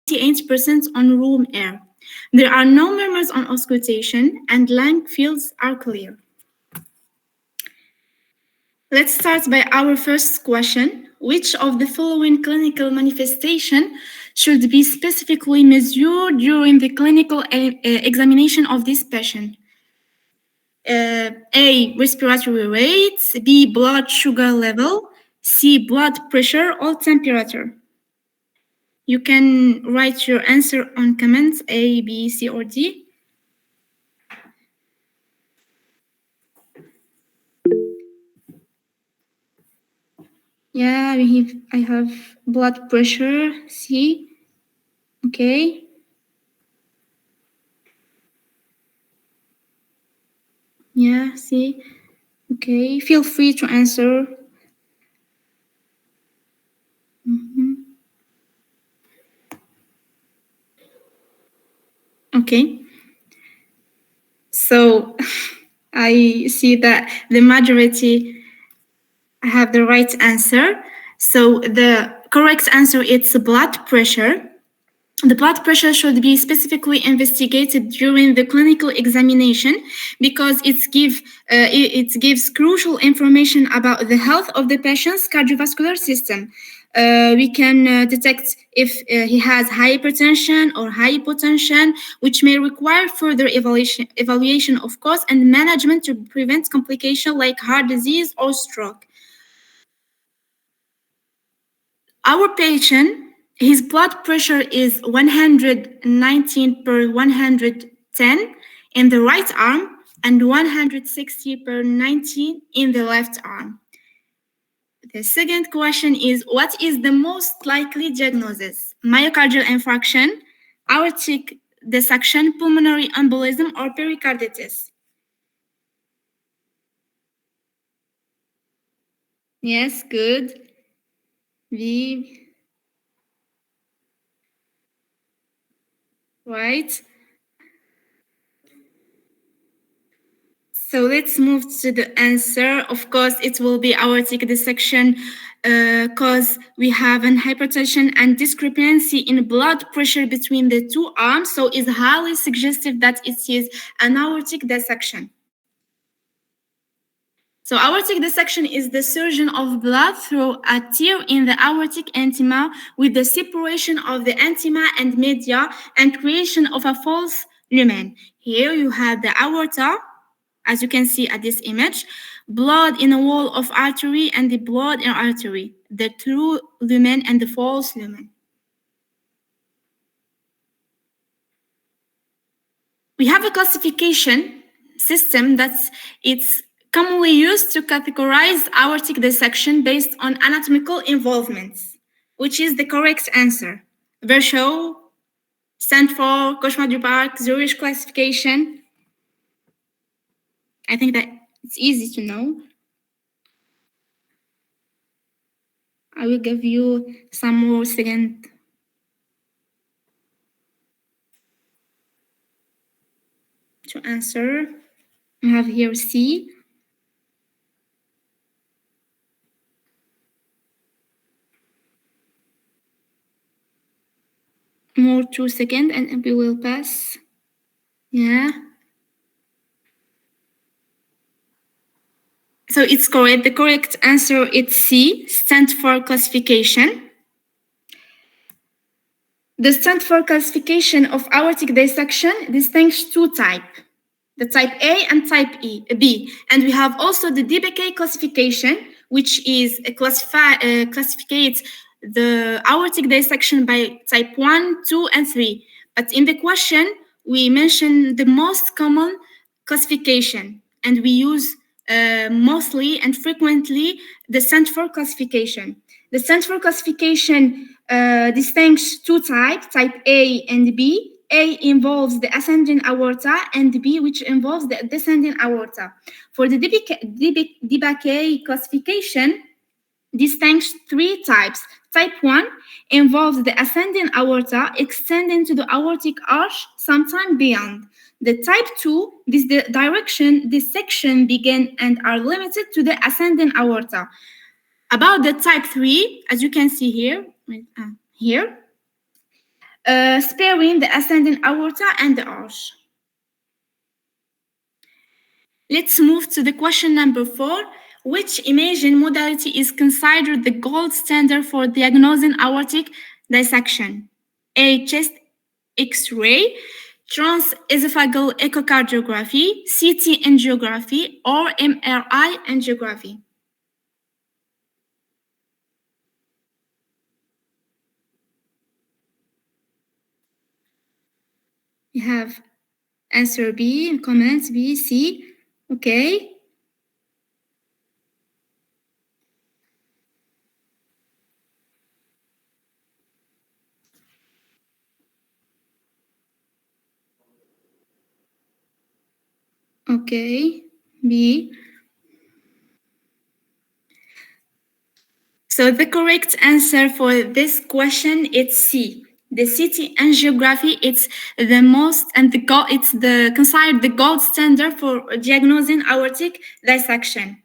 98% on room air. There are no murmurs on auscultation, and lung fields are clear. Let's start by our first question. Which of the following clinical manifestation should be specifically measured during the clinical examination of this patient? A, respiratory rate, B, blood sugar level, C, blood pressure or temperature. You can write your answer on comments A, B, C, or D. Yeah, I have blood pressure, C. Okay. Yeah, C. Okay, feel free to answer. Okay. So I see that the majority have the right answer. So the correct answer is blood pressure. The blood pressure should be specifically investigated during the clinical examination because it gives crucial information about the health of the patient's cardiovascular system. We can detect if he has hypertension or hypotension, which may require further evaluation of cause and management to prevent complications like heart disease or stroke. Our patient, his blood pressure is 119 per 110 in the right arm and 160 per 90 in the left arm. The second question is, what is the most likely diagnosis? Myocardial infarction, aortic dissection, pulmonary embolism, or pericarditis? Yes, good. V. Right. So let's move to the answer. Of course, it will be aortic dissection because we have an hypertension and discrepancy in blood pressure between the two arms. So it's highly suggestive that it is an aortic dissection. So aortic dissection is the surgeon of blood through a tear in the aortic intima with the separation of the intima and media and creation of a false lumen. Here you have the aorta, as you can see at this image, blood in a wall of artery and the blood in artery, the true lumen and the false lumen. We have a classification system that's commonly used to categorize aortic dissection based on anatomical involvements, which is the correct answer. Virchow, Stanford, Cauchemar du Parc, Zurich classification. I think that it's easy to know. I will give you some more seconds to answer. I have here C. More 2 seconds and we will pass. Yeah. So it's correct. The correct answer is C, Stanford classification. The Stanford classification of aortic dissection distinguishes two types, the type A and type B. And we have also the DBK classification, which is classifies the aortic dissection by type 1, 2, and 3. But in the question, we mentioned the most common classification, and we use mostly and frequently the Stanford classification. The Stanford classification distinguishes two types, type A and B. A involves the ascending aorta and B, which involves the descending aorta. For the DBK classification, distinguishes three types. Type 1 involves the ascending aorta extending to the aortic arch, sometime beyond. The type 2, the direction dissection begin and are limited to the ascending aorta. About the type 3, as you can see here, sparing the ascending aorta and the arch. Let's move to the question number 4. Which imaging modality is considered the gold standard for diagnosing aortic dissection? A. Chest X-ray, transesophageal echocardiography, CT angiography, or MRI angiography? We have answer B, comments B, C. Okay. Okay, B. So the correct answer for this question is C. The CT angiography, it's the most and it's the considered the gold standard for diagnosing aortic dissection.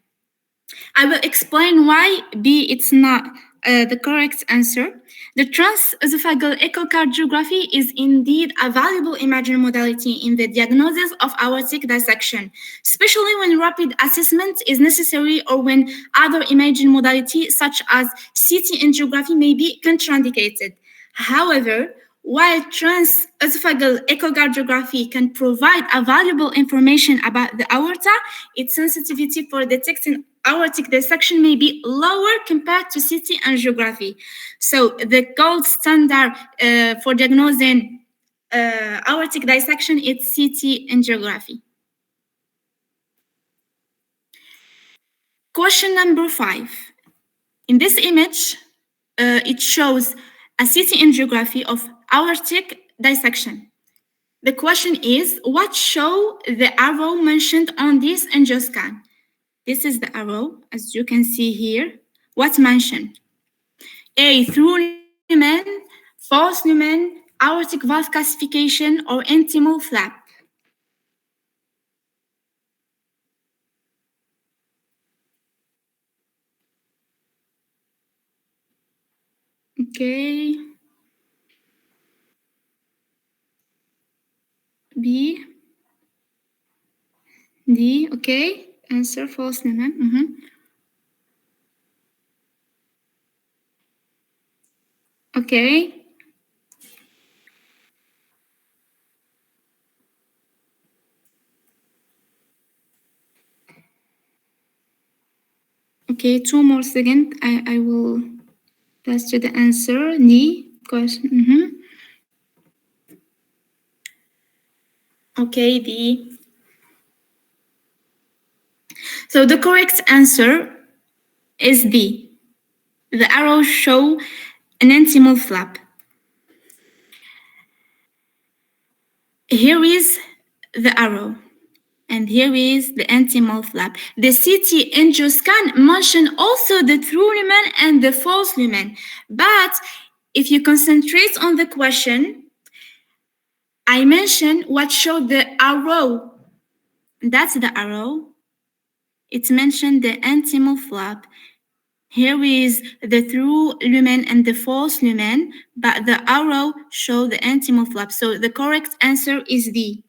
I will explain why B it's not the correct answer. The transesophageal echocardiography is indeed a valuable imaging modality in the diagnosis of aortic dissection, especially when rapid assessment is necessary or when other imaging modalities such as CT angiography may be contraindicated. However, while transesophageal echocardiography can provide a valuable information about the aorta, its sensitivity for detecting aortic dissection may be lower compared to CT angiography. So the gold standard for diagnosing aortic dissection is CT angiography. Question number 5. In this image, it shows a CT angiography of aortic dissection. The question is, what show the arrow mentioned on this angioscan? This is the arrow, as you can see here. What's mentioned? A. Through lumen, false lumen, aortic valve calcification, or intimal flap. Okay. B. D. Okay. Answer false lumen. Okay. Okay, 2 more seconds. I will pass to the answer. D. Question. Okay, D. So the correct answer is D. The arrows show an intimal flap. Here is the arrow, and here is the intimal flap. The CT angioscan mentioned also the true lumen and the false lumen. But if you concentrate on the question, I mentioned what showed the arrow. That's the arrow. It's mentioned the intimal flap. Here is the true lumen and the false lumen, but the arrow shows the intimal flap. So the correct answer is D.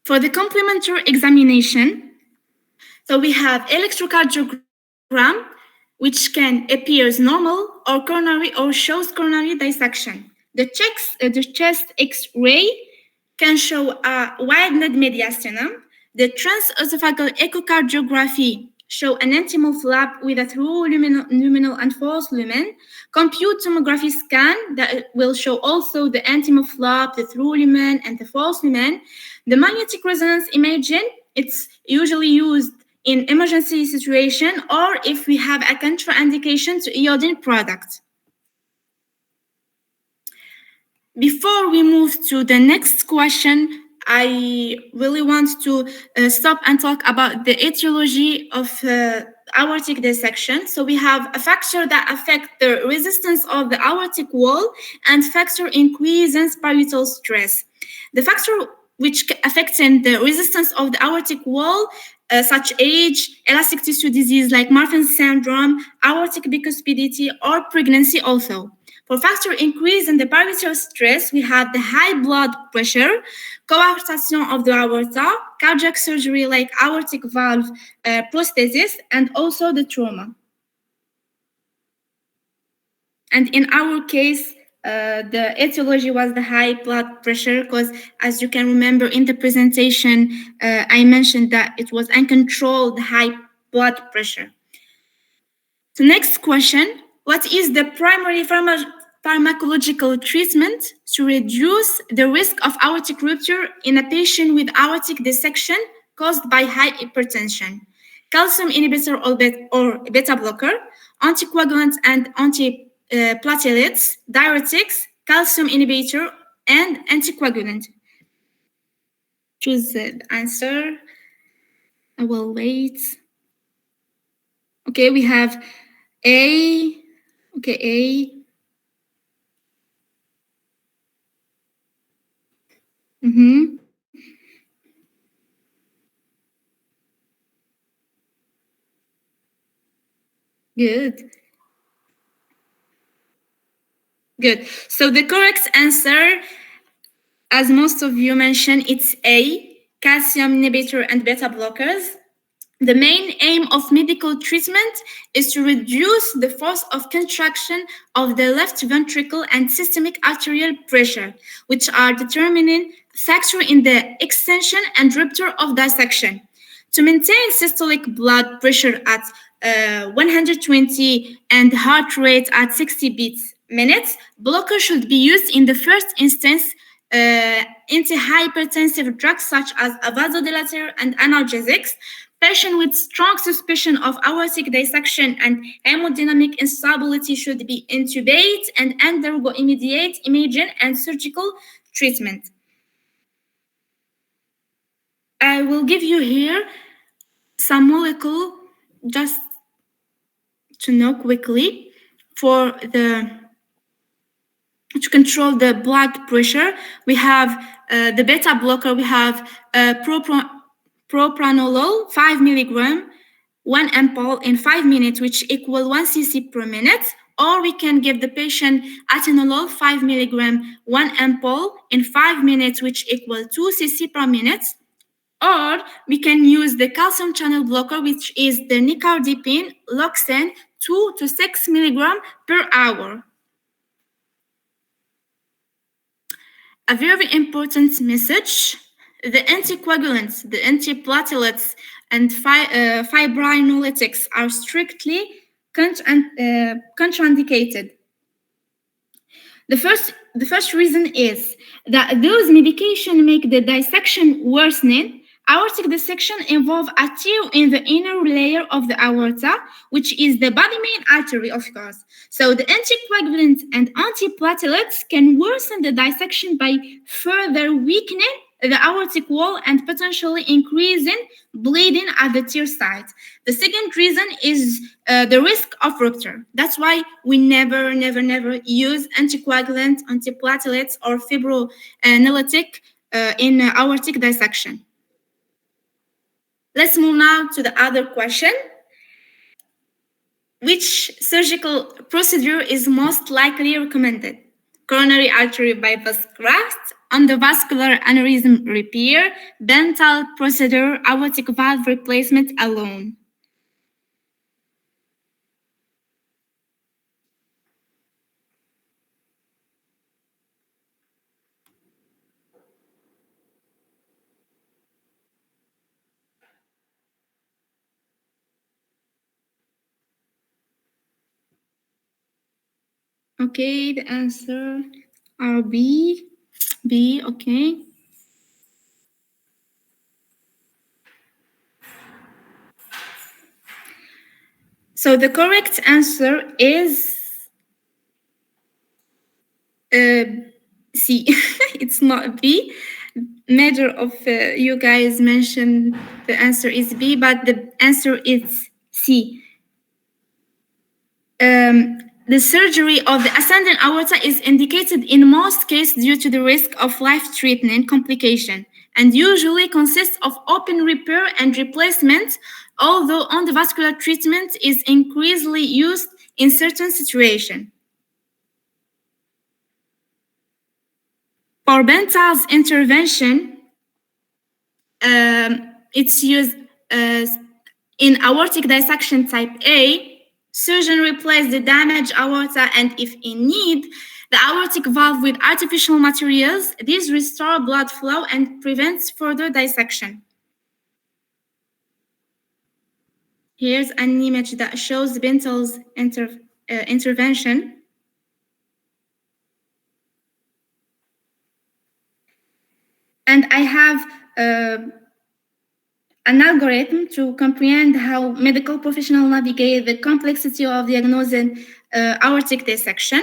For the complementary examination, so we have electrocardiogram, which can appear as normal or coronary or shows coronary dissection. The chest X-ray can show a widened mediastinum. The transesophageal echocardiography show an intimal flap with a true luminal and false lumen. Compute tomography scan that will show also the intimal flap, the true lumen, and the false lumen. The magnetic resonance imaging, it's usually used in emergency situation or if we have a contraindication to iodine product. Before we move to the next question, I really want to stop and talk about the etiology of aortic dissection. So we have a factor that affects the resistance of the aortic wall and factor increases parietal stress. The factor which affects the resistance of the aortic wall such age, elastic tissue disease like Marfan syndrome, aortic bicuspidity, or pregnancy also. For factor increase in the parameter stress, we have the high blood pressure, coarctation of the aorta, cardiac surgery like aortic valve prosthesis, and also the trauma. And in our case, the etiology was the high blood pressure because, as you can remember in the presentation, I mentioned that it was uncontrolled high blood pressure. The next question, what is the primary pharmacological treatment to reduce the risk of aortic rupture in a patient with aortic dissection caused by high hypertension? Calcium inhibitor or beta blocker, anticoagulant and antiplatelets, diuretics, calcium inhibitor, and anticoagulant. Choose the answer. I will wait. Okay, we have A. Okay, A. Good. Good. So the correct answer, as most of you mentioned, it's A, calcium inhibitor and beta blockers. The main aim of medical treatment is to reduce the force of contraction of the left ventricle and systemic arterial pressure, which are determining factor in the extension and rupture of dissection. To maintain systolic blood pressure at 120 and heart rate at 60 beats minutes, blocker should be used in the first instance. Antihypertensive drugs such as a vasodilator and analgesics. Patients with strong suspicion of aortic dissection and hemodynamic instability should be intubated and undergo immediate imaging and surgical treatment. I will give you here some molecule just to know quickly to control the blood pressure. We have the beta blocker. We have propranolol 5 milligram, 1 ampoule in 5 minutes, which equal 1 cc per minute. Or we can give the patient atenolol 5 milligram, 1 ampoule in 5 minutes, which equal 2 cc per minute. Or we can use the calcium channel blocker, which is the nicardipine, loxane, 2 to 6 milligram per hour. A very important message, the anticoagulants, the antiplatelets, and fibrinolytics are strictly contraindicated. The first reason is that those medications make the dissection worsening. Aortic dissection involves a tear in the inner layer of the aorta, which is the body main artery, of course. So the anticoagulants and antiplatelets can worsen the dissection by further weakening the aortic wall and potentially increasing bleeding at the tear site. The second reason is the risk of rupture. That's why we never use anticoagulant, antiplatelets, or fibrinolytic in aortic dissection. Let's move now to the other question. Which surgical procedure is most likely recommended? Coronary artery bypass graft, endovascular aneurysm repair, dental procedure, aortic valve replacement alone. Okay, the answer are B, okay. So the correct answer is C. It's not B. Major of you guys mentioned the answer is B, but the answer is C. The surgery of the ascending aorta is indicated in most cases due to the risk of life-threatening complication and usually consists of open repair and replacement, although endovascular treatment is increasingly used in certain situations. For Bental's intervention, it's used in aortic dissection type A. Surgeon replaces the damaged aorta, and if in need, the aortic valve with artificial materials. This restores blood flow and prevents further dissection. Here's an image that shows Bental's intervention. And I have an algorithm to comprehend how medical professionals navigate the complexity of diagnosing aortic dissection.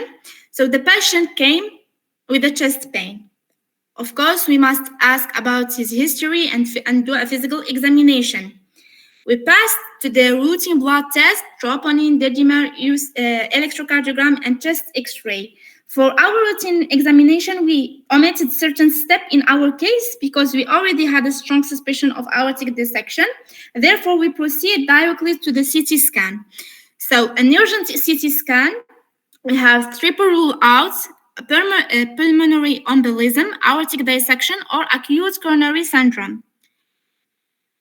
So the patient came with a chest pain. Of course, we must ask about his history and do a physical examination. We passed to the routine blood test, troponin, dedimer, electrocardiogram, and chest X-ray. For our routine examination, we omitted certain steps in our case because we already had a strong suspicion of aortic dissection. Therefore, we proceed directly to the CT scan. So, an urgent CT scan, we have triple rule out, pulmonary embolism, aortic dissection, or acute coronary syndrome.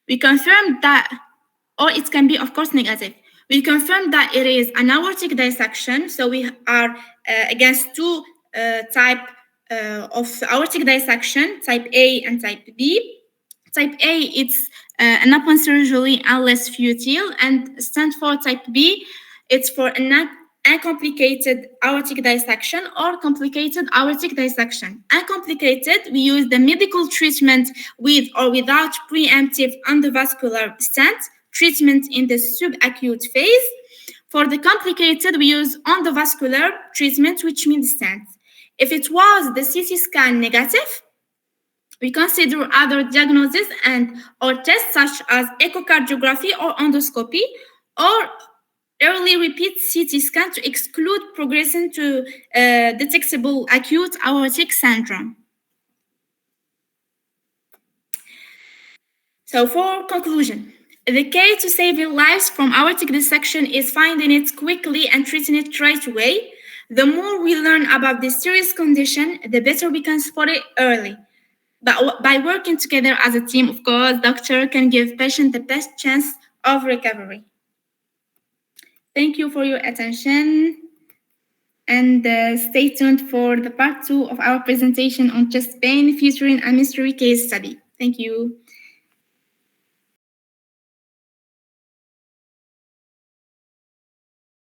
We confirm that, or it can be, of course, negative. We confirm that it is an aortic dissection, so we are against two types of aortic dissection, type A and type B. Type A, it's an open surgery unless futile, and stands for type B, it's for an uncomplicated aortic dissection or complicated aortic dissection. Uncomplicated, we use the medical treatment with or without preemptive endovascular stent, treatment in the subacute phase. For the complicated, we use endovascular treatment, which means stent. If it was the CT scan negative, we consider other diagnoses and or tests such as echocardiography or endoscopy, or early repeat CT scan to exclude progression to detectable acute aortic syndrome. So for conclusion, the key to saving lives from aortic dissection is finding it quickly and treating it right away. The more we learn about this serious condition, the better we can spot it early. But by working together as a team, of course, doctor can give patient the best chance of recovery. Thank you for your attention, and stay tuned for the part 2 of our presentation on chest pain featuring a mystery case study. Thank you.